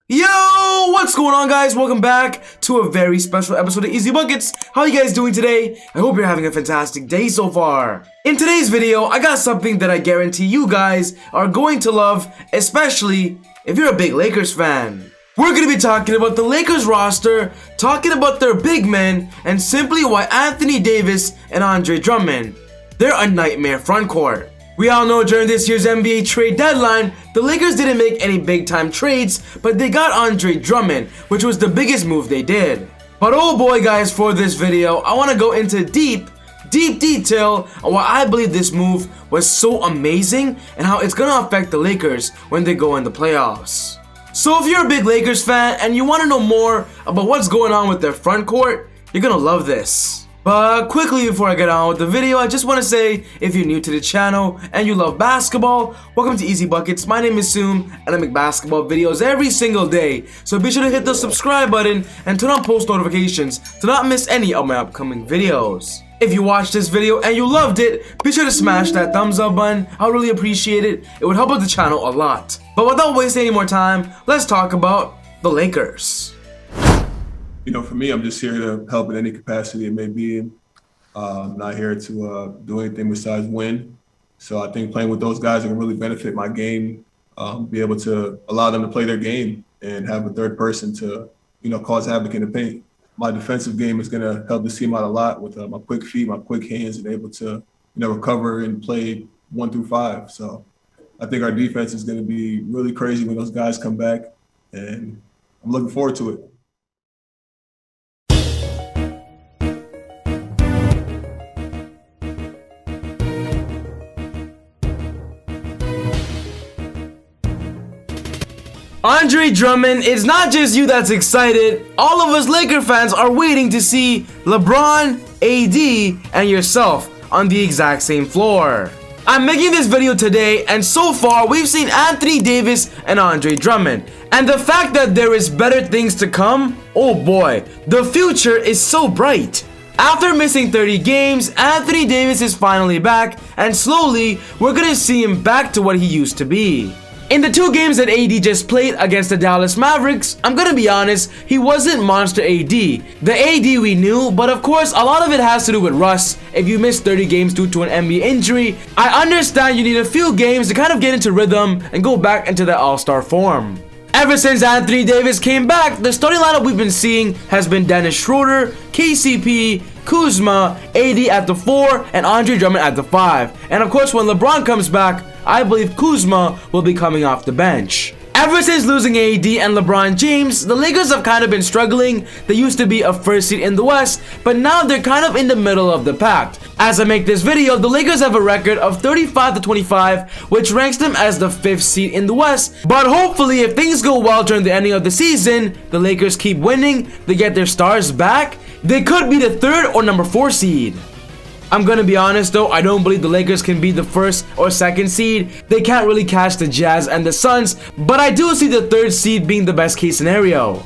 Yo, what's going on, guys? Welcome back to a very special episode of ezBUCKETz. How are you guys doing today? I hope you're having a fantastic day so far. In today's video, I got something that I guarantee you guys are going to love, especially if you're a big Lakers fan. We're going to be talking about the Lakers roster, talking about their big men, and simply why Anthony Davis and Andre Drummond, they're a nightmare front court. We all know during this year's NBA trade deadline, the Lakers didn't make any big time trades, but they got Andre Drummond, which was the biggest move they did. But oh boy guys, for this video, I want to go into deep detail on why I believe this move was so amazing and how it's going to affect the Lakers when they go in the playoffs. So if you're a big Lakers fan and you want to know more about what's going on with their front court, you're going to love this. But quickly before I get on with the video, I just want to say, if you're new to the channel and you love basketball, welcome to ezBUCKETz. My name is Soom and I make basketball videos every single day. So be sure to hit the subscribe button and turn on post notifications to not miss any of my upcoming videos. If you watched this video and you loved it, be sure to smash that thumbs up button. I'll really appreciate it. It would help out the channel a lot. But without wasting any more time, let's talk about the Lakers. You know, for me, I'm just here to help in any capacity it may be in. I'm not here to do anything besides win. So I think playing with those guys are going to really benefit my game, be able to allow them to play their game and have a third person to, cause havoc in the paint. My defensive game is going to help this team out a lot with my quick feet, my quick hands, and able to, recover and play 1 through 5. So I think our defense is going to be really crazy when those guys come back, and I'm looking forward to it. Andre Drummond, it's not just you that's excited. All of us Laker fans are waiting to see LeBron, AD, and yourself on the exact same floor. I'm making this video today, and so far we've seen Anthony Davis and Andre Drummond. And the fact that there is better things to come, oh boy, the future is so bright. After missing 30 games, Anthony Davis is finally back, and slowly we're gonna see him back to what he used to be. In the 2 games that AD just played against the Dallas Mavericks, I'm gonna be honest, he wasn't monster AD. The AD we knew, but of course a lot of it has to do with rust. If you miss 30 games due to an NBA injury, I understand you need a few games to kind of get into rhythm and go back into that all-star form. Ever since Anthony Davis came back, the starting lineup we've been seeing has been Dennis Schroeder, KCP, Kuzma, AD at the 4, and Andre Drummond at the 5. And of course, when LeBron comes back, I believe Kuzma will be coming off the bench. Ever since losing AD and LeBron James, the Lakers have kind of been struggling. They used to be a first seed in the West, but now they're kind of in the middle of the pack. As I make this video, the Lakers have a record of 35-25, which ranks them as the 5th seed in the West. But hopefully, if things go well during the ending of the season, the Lakers keep winning, they get their stars back, they could be the 3rd or number 4 seed. I'm gonna be honest though, I don't believe the Lakers can be the 1st or 2nd seed. They can't really catch the Jazz and the Suns, but I do see the 3rd seed being the best case scenario.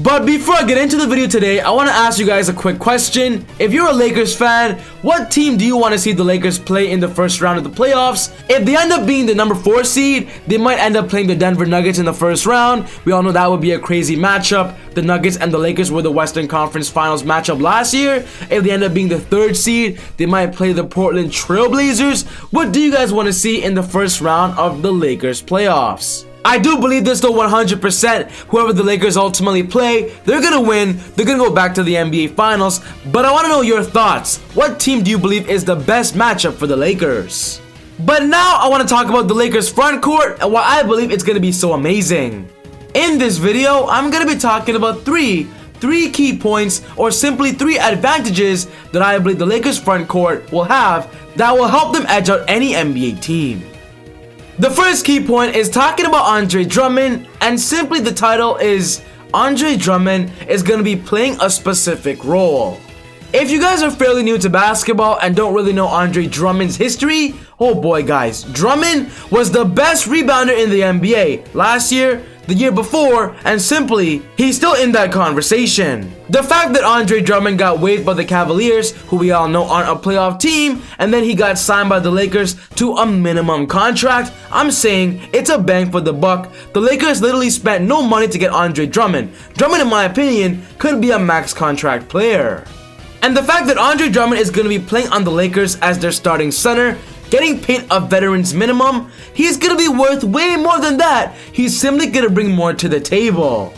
But before I get into the video today, I want to ask you guys a quick question. If you're a Lakers fan, what team do you want to see the Lakers play in the first round of the playoffs? If they end up being the number 4 seed, they might end up playing the Denver Nuggets in the first round. We all know that would be a crazy matchup. The Nuggets and the Lakers were the Western Conference Finals matchup last year. If they end up being the 3rd seed, they might play the Portland Trail Blazers. What do you guys want to see in the first round of the Lakers playoffs? I do believe this though 100%. Whoever the Lakers ultimately play, they're gonna win. They're gonna go back to the NBA Finals. But I want to know your thoughts. What team do you believe is the best matchup for the Lakers? But now I want to talk about the Lakers front court and why I believe it's gonna be so amazing. In this video, I'm gonna be talking about three key points, or simply 3 advantages that I believe the Lakers front court will have that will help them edge out any NBA team. The first key point is talking about Andre Drummond, and simply the title is Andre Drummond is going to be playing a specific role. If you guys are fairly new to basketball and don't really know Andre Drummond's history, oh boy guys, Drummond was the best rebounder in the NBA. Last year, the year before, and simply, he's still in that conversation. The fact that Andre Drummond got waived by the Cavaliers, who we all know aren't a playoff team, and then he got signed by the Lakers to a minimum contract, I'm saying it's a bang for the buck. The Lakers literally spent no money to get Andre Drummond. Drummond, in my opinion, could be a max contract player. And the fact that Andre Drummond is going to be playing on the Lakers as their starting center, getting paid a veteran's minimum, he's going to be worth way more than that. He's simply going to bring more to the table.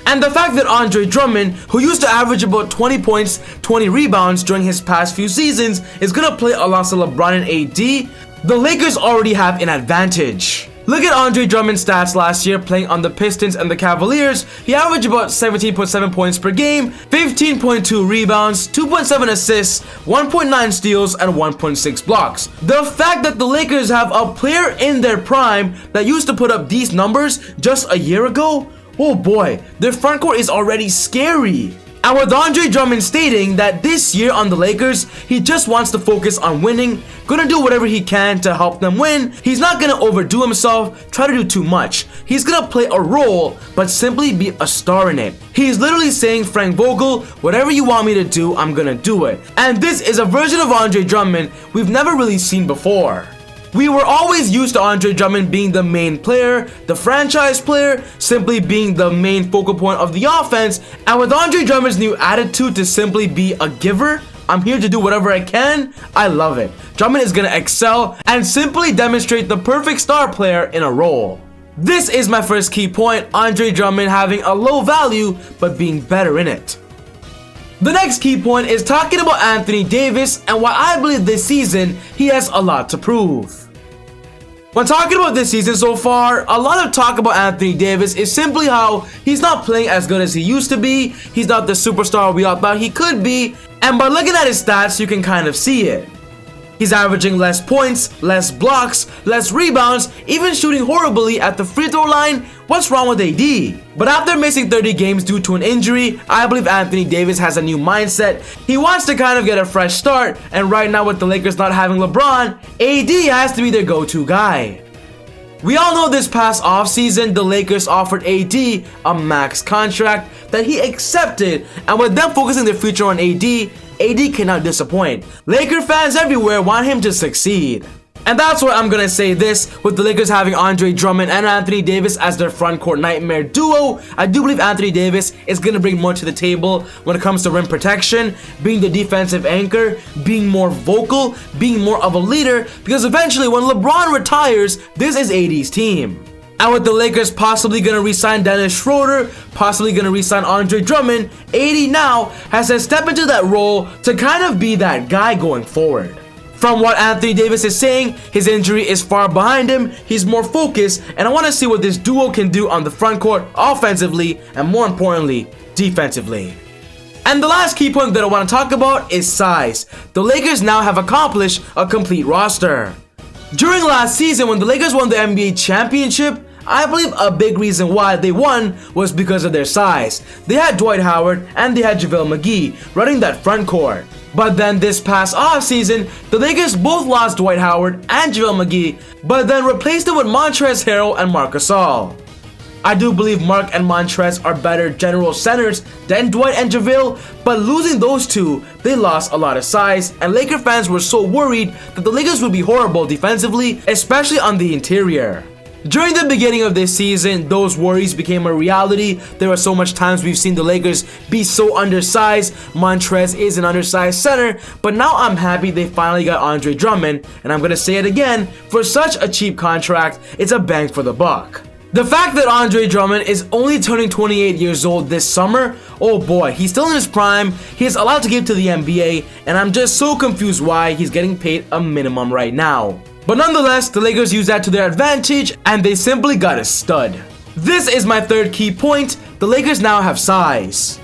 And the fact that Andre Drummond, who used to average about 20 points, 20 rebounds during his past few seasons, is going to play alongside LeBron and AD, the Lakers already have an advantage. Look at Andre Drummond's stats last year playing on the Pistons and the Cavaliers. He averaged about 17.7 points per game, 15.2 rebounds, 2.7 assists, 1.9 steals, and 1.6 blocks. The fact that the Lakers have a player in their prime that used to put up these numbers just a year ago, oh boy, their frontcourt is already scary. And with Andre Drummond stating that this year on the Lakers, he just wants to focus on winning, gonna do whatever he can to help them win. He's not gonna overdo himself, try to do too much. He's gonna play a role, but simply be a star in it. He's literally saying, Frank Vogel, whatever you want me to do, I'm gonna do it. And this is a version of Andre Drummond we've never really seen before. We were always used to Andre Drummond being the main player, the franchise player, simply being the main focal point of the offense, and with Andre Drummond's new attitude to simply be a giver, I'm here to do whatever I can, I love it. Drummond is gonna excel and simply demonstrate the perfect star player in a role. This is my first key point, Andre Drummond having a low value, but being better in it. The next key point is talking about Anthony Davis and why I believe this season he has a lot to prove. When talking about this season so far, a lot of talk about Anthony Davis is simply how he's not playing as good as he used to be, he's not the superstar we all thought he could be, and by looking at his stats you can kind of see it. He's averaging less points, less blocks, less rebounds, even shooting horribly at the free throw line. What's wrong with AD? But after missing 30 games due to an injury, I believe Anthony Davis has a new mindset. He wants to kind of get a fresh start, and right now with the Lakers not having LeBron, AD has to be their go-to guy. We all know this past offseason, the Lakers offered AD a max contract that he accepted, and with them focusing their future on AD cannot disappoint. Laker fans everywhere want him to succeed. And that's why I'm gonna say this, with the Lakers having Andre Drummond and Anthony Davis as their frontcourt nightmare duo, I do believe Anthony Davis is gonna bring more to the table when it comes to rim protection, being the defensive anchor, being more vocal, being more of a leader, because eventually when LeBron retires, this is AD's team. And with the Lakers possibly gonna re-sign Dennis Schroeder, possibly gonna re-sign Andre Drummond, AD now has to step into that role to kind of be that guy going forward. From what Anthony Davis is saying, his injury is far behind him, he's more focused, and I want to see what this duo can do on the front court offensively and more importantly, defensively. And the last key point that I want to talk about is size. The Lakers now have accomplished a complete roster. During last season when the Lakers won the NBA championship, I believe a big reason why they won was because of their size. They had Dwight Howard and they had JaVale McGee running that front court. But then this past offseason, the Lakers both lost Dwight Howard and JaVale McGee, but then replaced it with Montrezl Harrell and Marc Gasol. I do believe Marc and Montrezl are better general centers than Dwight and JaVale, but losing those two, they lost a lot of size, and Laker fans were so worried that the Lakers would be horrible defensively, especially on the interior. During the beginning of this season, those worries became a reality. There were so much times we've seen the Lakers be so undersized. Montrezl is an undersized center, but now I'm happy they finally got Andre Drummond, and I'm gonna say it again, for such a cheap contract, it's a bang for the buck. The fact that Andre Drummond is only turning 28 years old this summer, oh boy, he's still in his prime, he has a lot to give to the NBA, and I'm just so confused why he's getting paid a minimum right now. But nonetheless, the Lakers used that to their advantage, and they simply got a stud. This is my third key point, the Lakers now have size.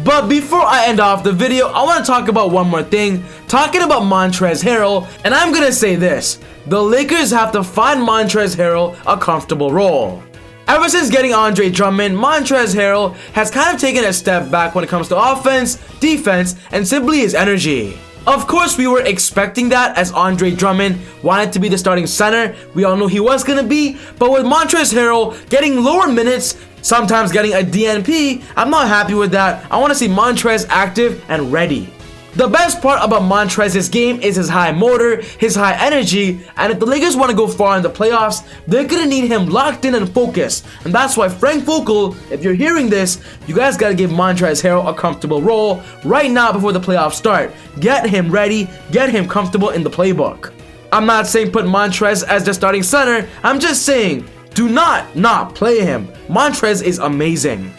But before I end off the video, I want to talk about one more thing, talking about Montrezl Harrell, and I'm gonna say this, the Lakers have to find Montrezl Harrell a comfortable role. Ever since getting Andre Drummond, Montrezl Harrell has kind of taken a step back when it comes to offense, defense, and simply his energy. Of course, we were expecting that as Andre Drummond wanted to be the starting center. We all knew he was going to be. But with Montrezl Harrell getting lower minutes, sometimes getting a DNP, I'm not happy with that. I want to see Montrezl active and ready. The best part about Montrezl's game is his high motor, his high energy, and if the Lakers want to go far in the playoffs, they're gonna need him locked in and focused. And that's why Frank Vogel, if you're hearing this, you guys gotta give Montrezl Harrell a comfortable role right now before the playoffs start. Get him ready, get him comfortable in the playbook. I'm not saying put Montrezl as the starting center, I'm just saying do not play him. Montrezl is amazing.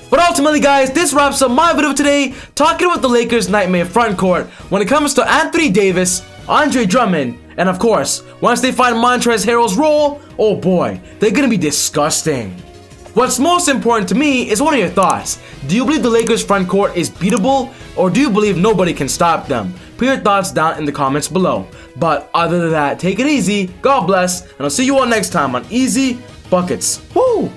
But ultimately, guys, this wraps up my video today talking about the Lakers' nightmare front court when it comes to Anthony Davis, Andre Drummond, and of course, once they find Montrezl Harrell's role, oh boy, they're gonna be disgusting. What's most important to me is what are your thoughts? Do you believe the Lakers' front court is beatable, or do you believe nobody can stop them? Put your thoughts down in the comments below. But other than that, take it easy, God bless, and I'll see you all next time on ezBUCKETz. Woo!